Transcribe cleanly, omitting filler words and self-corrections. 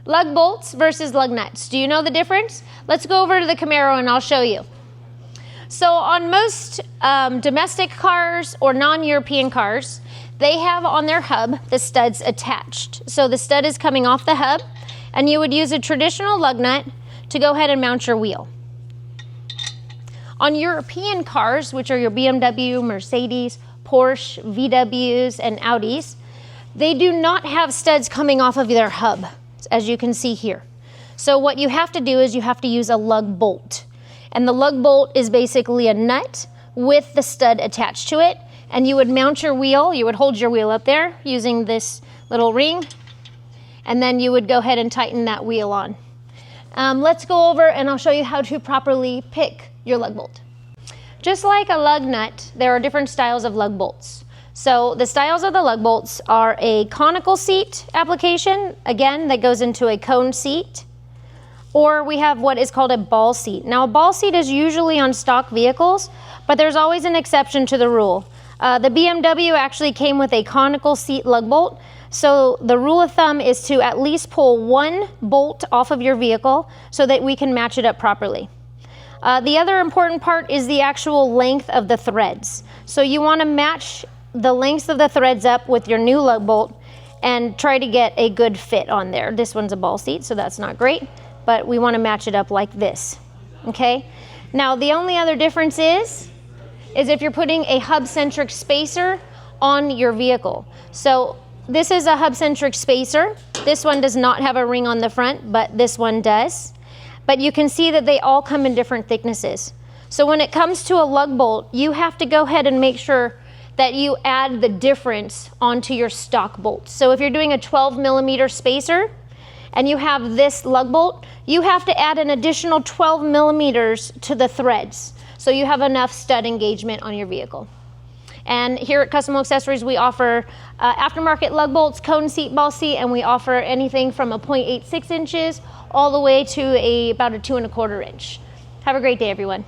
Lug bolts versus lug nuts. Do you know the difference? Let's go over to the Camaro and I'll show you. So on most domestic cars or non-European cars, they have on their hub the studs attached. So the stud is coming off the hub, and you would use a traditional lug nut to go ahead and mount your wheel. On European cars, which are your BMW, Mercedes, Porsche, VWs, and Audis, they do not have studs coming off of their hub, as you can see here. So what you have to do is you have to use a lug bolt. And the lug bolt is basically a nut with the stud attached to it. And you would mount your wheel, you would hold your wheel up there using this little ring. And then you would go ahead and tighten that wheel on. Let's go over and I'll show you how to properly pick your lug bolt. Just like a lug nut, there are different styles of lug bolts. So the styles of the lug bolts are a conical seat application, again, that goes into a cone seat. Or we have what is called a ball seat. Now a ball seat is usually on stock vehicles, but there's always an exception to the rule. The BMW actually came with a conical seat lug bolt. So the rule of thumb is to at least pull one bolt off of your vehicle so that we can match it up properly. The other important part is the actual length of the threads. So you want to match the lengths of the threads up with your new lug bolt and try to get a good fit on there. This one's a ball seat, so that's not great. But we want to match it up like this, okay? Now, the only other difference is if you're putting a hub-centric spacer on your vehicle. So this is a hub-centric spacer. This one does not have a ring on the front, but this one does. But you can see that they all come in different thicknesses. So when it comes to a lug bolt, you have to go ahead and make sure that you add the difference onto your stock bolt. So if you're doing a 12mm spacer, and you have this lug bolt, you have to add an additional 12mm to the threads so you have enough stud engagement on your vehicle. And here at Custom Accessories, we offer aftermarket lug bolts, cone seat, ball seat, and we offer anything from a 0.86 inches all the way to about a 2¼ inch. Have a great day, everyone.